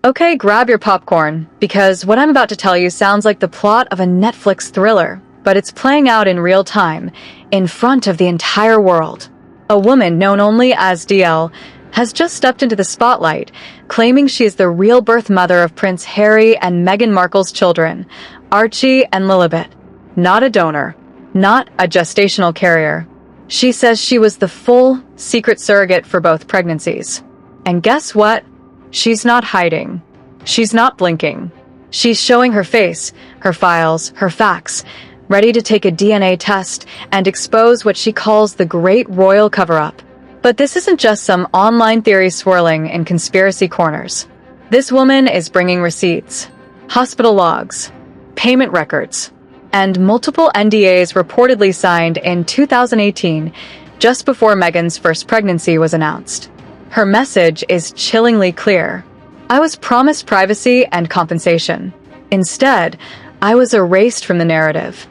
Okay, grab your popcorn, because what I'm about to tell you sounds like the plot of a Netflix thriller, but it's playing out in real time, in front of the entire world. A woman known only as DL has just stepped into the spotlight, claiming she is the real birth mother of Prince Harry and Meghan Markle's children, Archie and Lilibet. Not a donor, not a gestational carrier. She says she was the full, secret surrogate for both pregnancies. And guess what? She's not hiding. She's not blinking. She's showing her face, her files, her facts, ready to take a DNA test and expose what she calls the Great Royal Cover-Up. But this isn't just some online theory swirling in conspiracy corners. This woman is bringing receipts, hospital logs, payment records, and multiple NDAs reportedly signed in 2018, just before Meghan's first pregnancy was announced. Her message is chillingly clear. I was promised privacy and compensation. Instead, I was erased from the narrative.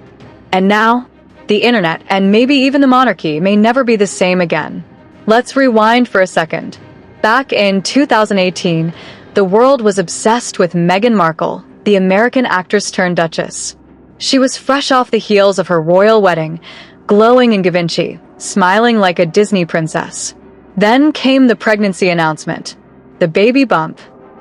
And now, the internet, and maybe even the monarchy, may never be the same again. Let's rewind for a second. Back in 2018, the world was obsessed with Meghan Markle, the American actress turned duchess. She was fresh off the heels of her royal wedding, glowing in Givenchy, smiling like a Disney princess. Then came the pregnancy announcement, the baby bump,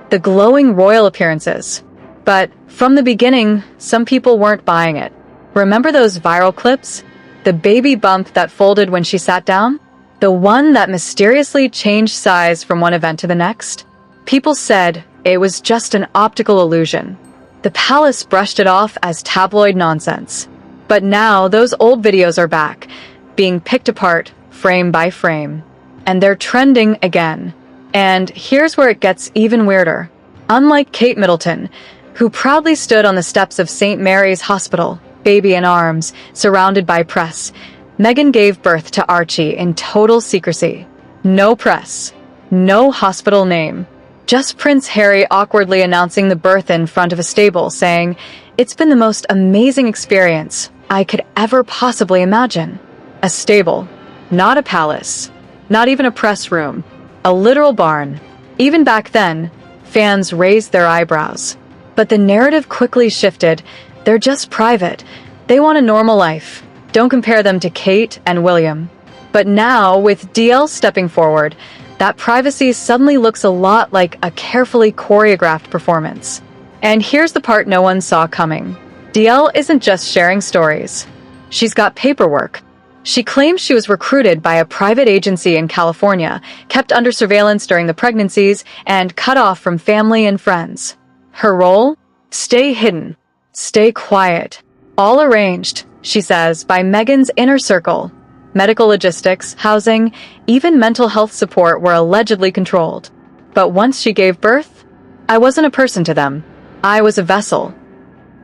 the glowing royal appearances. But from the beginning, some people weren't buying it. Remember those viral clips? The baby bump that folded when she sat down? The one that mysteriously changed size from one event to the next? People said it was just an optical illusion. The palace brushed it off as tabloid nonsense. But now those old videos are back, being picked apart frame by frame. And they're trending again. And here's where it gets even weirder. Unlike Kate Middleton, who proudly stood on the steps of St. Mary's Hospital, baby in arms, surrounded by press, Meghan gave birth to Archie in total secrecy. No press, no hospital name. Just Prince Harry awkwardly announcing the birth in front of a stable, saying, "It's been the most amazing experience I could ever possibly imagine." A stable, not a palace. Not even a press room. A literal barn. Even back then, fans raised their eyebrows. But the narrative quickly shifted. They're just private. They want a normal life. Don't compare them to Kate and William. But now, with DL stepping forward, that privacy suddenly looks a lot like a carefully choreographed performance. And here's the part no one saw coming. DL isn't just sharing stories. She's got paperwork. She claims she was recruited by a private agency in California, kept under surveillance during the pregnancies, and cut off from family and friends. Her role? Stay hidden. Stay quiet. All arranged, she says, by Meghan's inner circle. Medical logistics, housing, even mental health support were allegedly controlled. But once she gave birth, I wasn't a person to them. I was a vessel.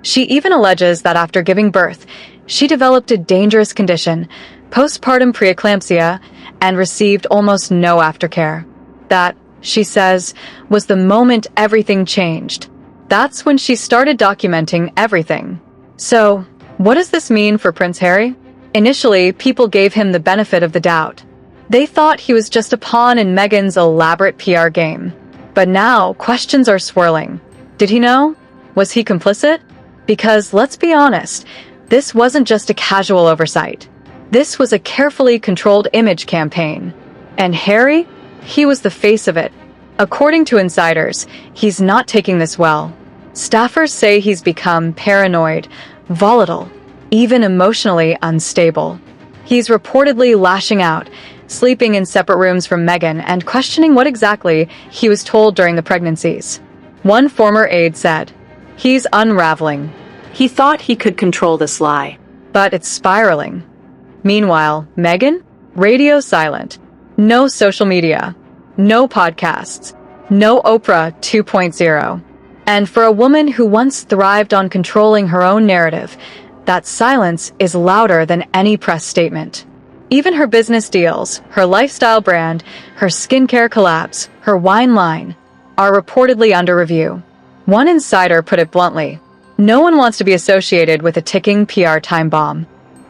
She even alleges that after giving birth, she developed a dangerous condition, postpartum preeclampsia, and received almost no aftercare. That, she says, was the moment everything changed. That's when she started documenting everything. So, what does this mean for Prince Harry? Initially, people gave him the benefit of the doubt. They thought he was just a pawn in Meghan's elaborate PR game. But now, questions are swirling. Did he know? Was he complicit? Because, let's be honest, this wasn't just a casual oversight. This was a carefully controlled image campaign. And Harry? He was the face of it. According to insiders, he's not taking this well. Staffers say he's become paranoid, volatile, even emotionally unstable. He's reportedly lashing out, sleeping in separate rooms from Meghan, and questioning what exactly he was told during the pregnancies. One former aide said, "He's unraveling. He thought he could control this lie, but it's spiraling." Meanwhile, Meghan? Radio silent. No social media. No podcasts. No Oprah 2.0. And for a woman who once thrived on controlling her own narrative, that silence is louder than any press statement. Even her business deals, her lifestyle brand, her skincare collabs, her wine line, are reportedly under review. One insider put it bluntly, no one wants to be associated with a ticking PR time bomb.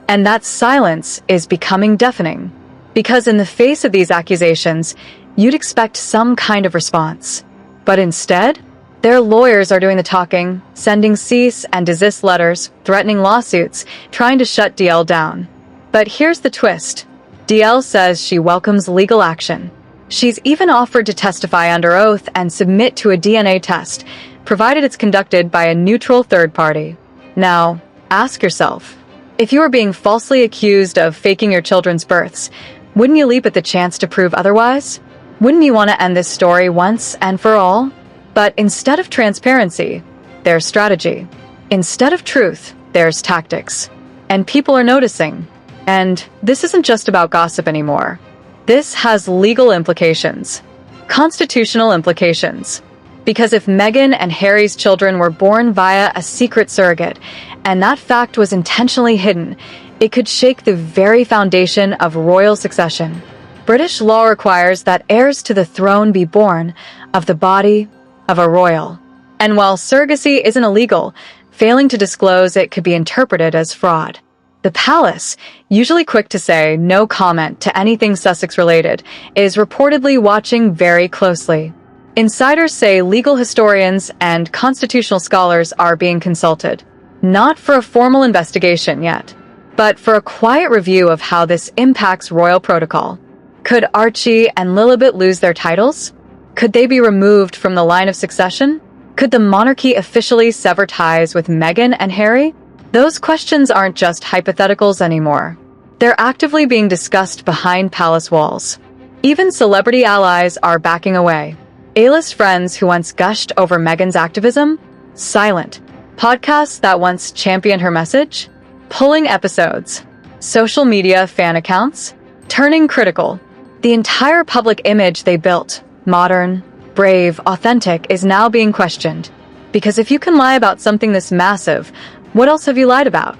And that silence is becoming deafening. Because in the face of these accusations, you'd expect some kind of response. But instead, Their lawyers are doing the talking, sending cease and desist letters, threatening lawsuits, trying to shut DL down. But here's the twist. DL says she welcomes legal action. She's even offered to testify under oath and submit to a DNA test, provided it's conducted by a neutral third party. Now, ask yourself, if you were being falsely accused of faking your children's births, wouldn't you leap at the chance to prove otherwise? Wouldn't you want to end this story once and for all? But instead of transparency, there's strategy. Instead of truth, there's tactics. And people are noticing. And this isn't just about gossip anymore. This has legal implications. Constitutional implications. Because if Meghan and Harry's children were born via a secret surrogate, and that fact was intentionally hidden, it could shake the very foundation of royal succession. British law requires that heirs to the throne be born of the body of a royal. And while surrogacy isn't illegal, failing to disclose it could be interpreted as fraud. The palace, usually quick to say no comment to anything Sussex-related, is reportedly watching very closely. Insiders say legal historians and constitutional scholars are being consulted, not for a formal investigation yet, but for a quiet review of how this impacts royal protocol. Could Archie and Lilibet lose their titles? Could they be removed from the line of succession? Could the monarchy officially sever ties with Meghan and Harry? Those questions aren't just hypotheticals anymore. They're actively being discussed behind palace walls. Even celebrity allies are backing away. A-list friends who once gushed over Meghan's activism? Silent. Podcasts that once championed her message? Pulling episodes. Social media fan accounts? Turning critical. The entire public image they built, modern, brave, authentic, is now being questioned. Because if you can lie about something this massive, what else have you lied about?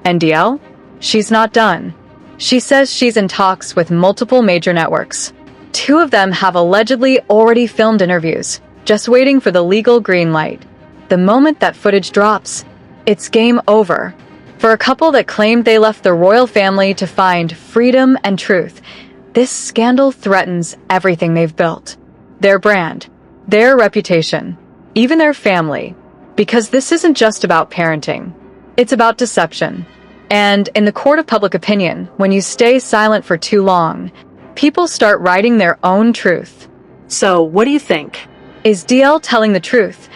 NDL? She's not done. She says she's in talks with multiple major networks. 2 of them have allegedly already filmed interviews, just waiting for the legal green light. The moment that footage drops, it's game over. For a couple that claimed they left the royal family to find freedom and truth, this scandal threatens everything they've built. Their brand, their reputation, even their family. Because this isn't just about parenting. It's about deception. And in the court of public opinion, when you stay silent for too long, people start writing their own truth. So, what do you think? Is DL telling the truth?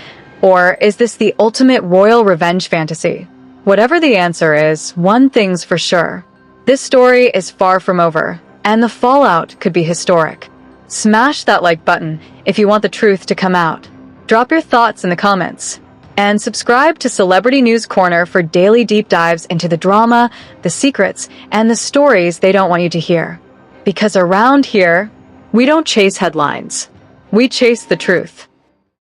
Or is this the ultimate royal revenge fantasy? Whatever the answer is, one thing's for sure. This story is far from over, and the fallout could be historic. Smash that like button if you want the truth to come out. Drop your thoughts in the comments. And subscribe to Celebrity News Corner for daily deep dives into the drama, the secrets, and the stories they don't want you to hear. Because around here, we don't chase headlines. We chase the truth.